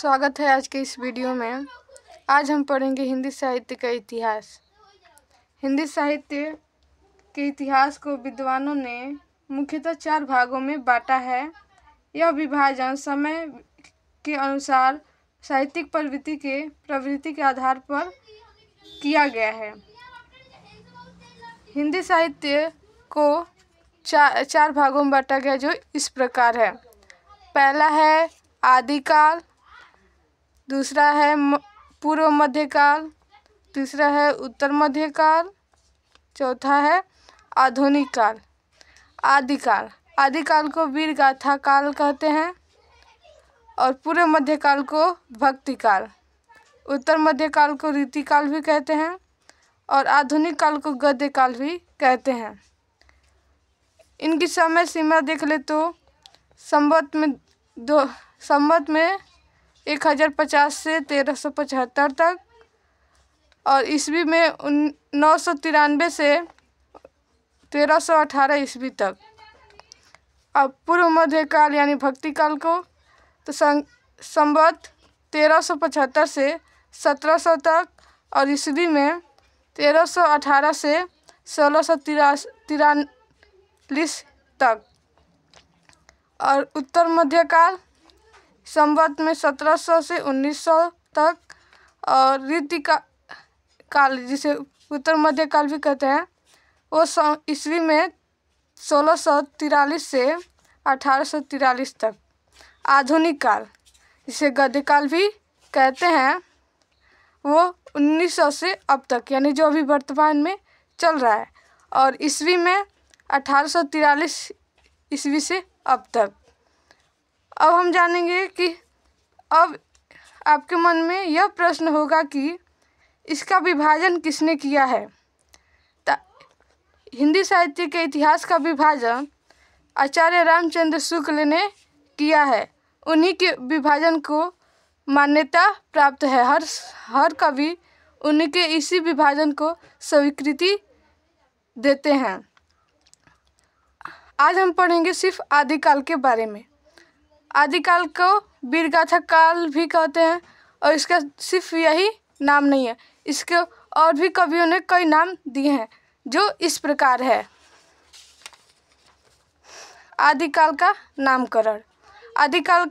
स्वागत है आज के इस वीडियो में। आज हम पढ़ेंगे हिंदी साहित्य का इतिहास। हिंदी साहित्य के इतिहास को विद्वानों ने मुख्यतः 4 भागों में बांटा है। यह विभाजन समय के अनुसार साहित्यिक प्रवृत्ति के आधार पर किया गया है। हिंदी साहित्य को चार भागों में बांटा गया जो इस प्रकार है। पहला है आदिकाल, दूसरा है पूर्व मध्यकाल, तीसरा है उत्तर मध्यकाल, चौथा है आधुनिक काल। आदिकाल को वीर गाथा काल कहते हैं और पूर्व मध्यकाल को भक्ति काल, उत्तर मध्यकाल को रीति काल भी कहते हैं और आधुनिक काल को गद्य काल भी कहते हैं। इनकी समय सीमा देख ले तो संवत में 1050 से 1375 तक और ईस्वी में 993 से 1318 ईस्वी तक। अब पूर्व मध्यकाल यानी भक्ति काल को तो संवत 1375 से 1700 तक और ईस्वी में 1318 से 1643 तक। और उत्तर मध्यकाल संवत में 1700 से 1900 तक और रीति काल जिसे उत्तर मध्यकाल भी कहते हैं वो ईस्वी में 1643 से 1843 तक। आधुनिक काल जिसे गद्य काल भी कहते हैं वो 1900 से अब तक यानी जो अभी वर्तमान में चल रहा है और ईस्वी में 1843 ईस्वी से अब तक। अब हम जानेंगे कि अब आपके मन में यह प्रश्न होगा कि इसका विभाजन किसने किया है। हिंदी साहित्य के इतिहास का विभाजन आचार्य रामचंद्र शुक्ल ने किया है। उन्हीं के विभाजन को मान्यता प्राप्त है। हर कवि उन्हीं के इसी विभाजन को स्वीकृति देते हैं। आज हम पढ़ेंगे सिर्फ आदिकाल के बारे में। आदिकाल को वीरगाथा काल भी कहते हैं और इसका सिर्फ यही नाम नहीं है, इसके और भी कवियों ने कई नाम दिए हैं जो इस प्रकार है। आदिकाल का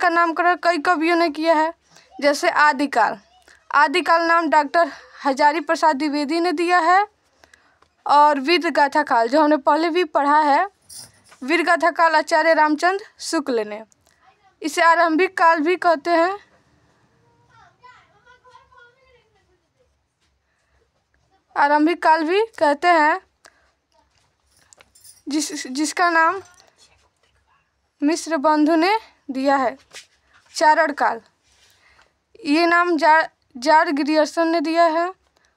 नामकरण कई कवियों ने किया है। जैसे आदिकाल नाम डॉक्टर हजारी प्रसाद द्विवेदी ने दिया है और वीरगाथा काल जो हमने पहले भी पढ़ा है, वीरगाथा काल आचार्य रामचंद्र शुक्ल ने। इसे आरंभिक काल भी कहते हैं। जिसका नाम मिश्र बंधु ने दिया है। चारण काल ये नाम जार्ज ग्रियर्सन ने दिया है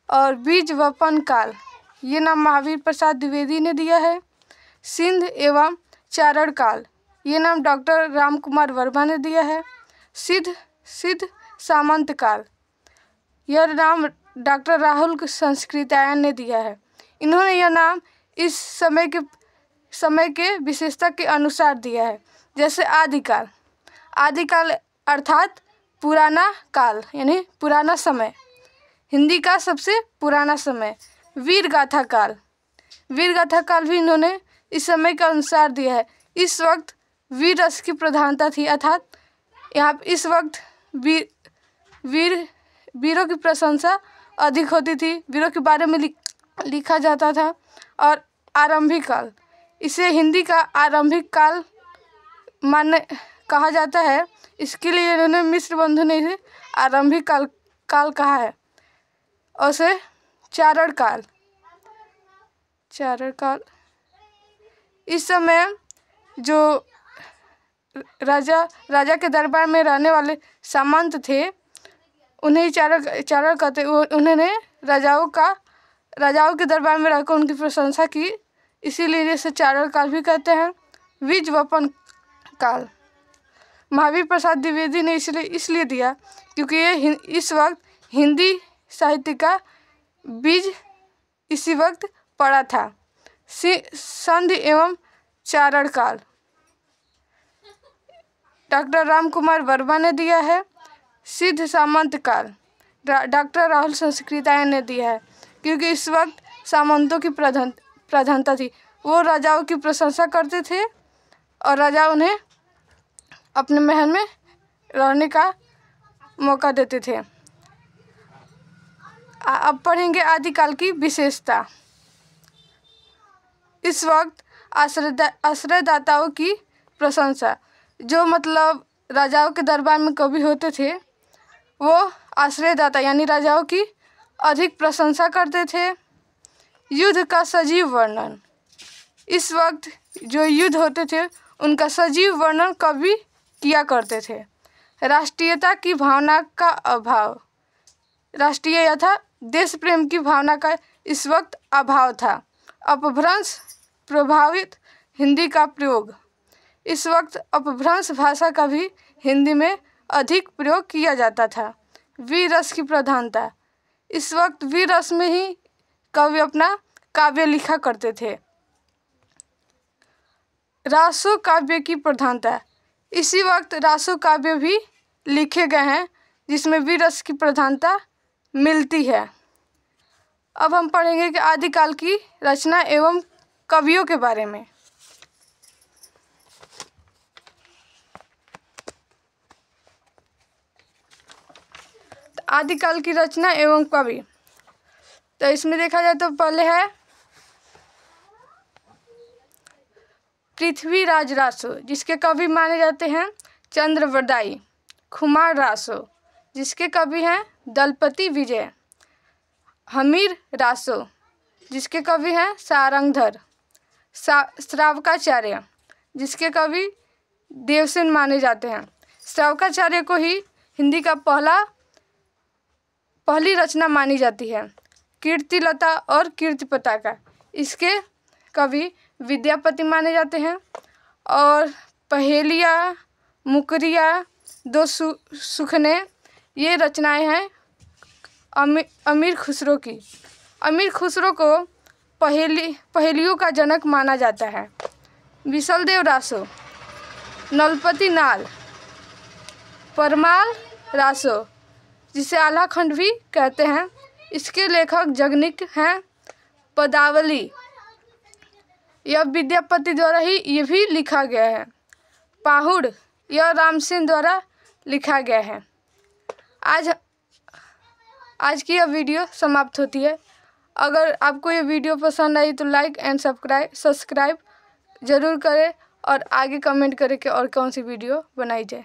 और बीज वपन काल ये नाम महावीर प्रसाद द्विवेदी ने दिया है। सिंध एवं चारण काल ये नाम डॉक्टर रामकुमार वर्मा ने दिया है। सिद्ध सामंत काल यह नाम डॉक्टर राहुल संस्कृतायन ने दिया है। इन्होंने यह नाम इस समय के विशेषता के अनुसार दिया है। जैसे आदिकाल अर्थात पुराना काल यानी पुराना समय, हिंदी का सबसे पुराना समय। वीरगाथा काल भी इन्होंने इस समय के अनुसार दिया है। इस वक्त वीर रस की प्रधानता थी, अर्थात यहाँ इस वक्त वीरों की प्रशंसा अधिक होती थी, वीरों के बारे में लिखा जाता था। और आरंभिक काल इसे हिंदी का आरंभिक काल कहा जाता है। इसके लिए इन्होंने मिश्र बंधु ने इसे आरंभिक काल कहा है। और से चारण काल इस समय जो राजा के दरबार में रहने वाले सामंत थे उन्हें चारण कहते। उन्होंने राजाओं के दरबार में रहकर उनकी प्रशंसा की, इसीलिए इसे चारण काल भी कहते हैं। बीज वपन काल महावीर प्रसाद द्विवेदी ने इसलिए दिया क्योंकि ये इस वक्त हिंदी साहित्य का बीज इसी वक्त पड़ा था। संधि एवं चारण काल डॉक्टर रामकुमार वर्मा ने दिया है। सिद्ध सामंत काल डॉक्टर राहुल संस्कृतायन ने दिया है, क्योंकि इस वक्त सामंतों की प्रधानता थी। वो राजाओं की प्रशंसा करते थे और राजा उन्हें अपने महल में रहने का मौका देते थे। अब पढ़ेंगे आदिकाल की विशेषता। इस वक्त आश्रयदाताओं की प्रशंसा, जो मतलब राजाओं के दरबार में कवि होते थे, वो आश्रयदाता यानी राजाओं की अधिक प्रशंसा करते थे। युद्ध का सजीव वर्णन, इस वक्त जो युद्ध होते थे उनका सजीव वर्णन कवि किया करते थे। राष्ट्रीयता की भावना का अभाव, राष्ट्रीय यथा देश प्रेम की भावना का इस वक्त अभाव था। अपभ्रंश प्रभावित हिंदी का प्रयोग, इस वक्त अपभ्रंश भाषा का भी हिंदी में अधिक प्रयोग किया जाता था। वीर रस की प्रधानता, इस वक्त वीर रस में ही कवि अपना काव्य लिखा करते थे। रासो काव्य की प्रधानता, इसी वक्त रासो काव्य भी लिखे गए हैं जिसमें वीर रस की प्रधानता मिलती है। अब हम पढ़ेंगे कि आदिकाल की रचना एवं कवियों के बारे में। आदिकाल की रचना एवं कवि, तो इसमें देखा जाए तो पहले है पृथ्वीराज रासो, जिसके कवि माने जाते हैं चंद्रवरदाई। खुमार रासो, जिसके कवि हैं दलपति विजय। हमीर रासो, जिसके कवि हैं सारंगधर। श्रावकाचार्य, जिसके कवि देवसेन माने जाते हैं। श्रावकाचार्य को ही हिंदी का पहली रचना मानी जाती है। कीर्तिलता और कीर्ति पताका, इसके कवि विद्यापति माने जाते हैं। और पहेलिया, मुकरिया, दो सुखने, ये रचनाएं हैं अमीर खुसरो की। अमीर खुसरो को पहेलियों का जनक माना जाता है। विशलदेव रासो, नलपति नाल। परमाल रासो, जिसे आल्हाखंड भी कहते हैं, इसके लेखक जगनिक हैं पदावली। यह विद्यापति द्वारा ही ये भी लिखा गया है। पाहुड़, यह रामसेन द्वारा लिखा गया है। आज की यह वीडियो समाप्त होती है। अगर आपको ये वीडियो पसंद आई तो लाइक एंड सब्सक्राइब ज़रूर करें और आगे कमेंट करें कि और कौन सी वीडियो बनाई जाए।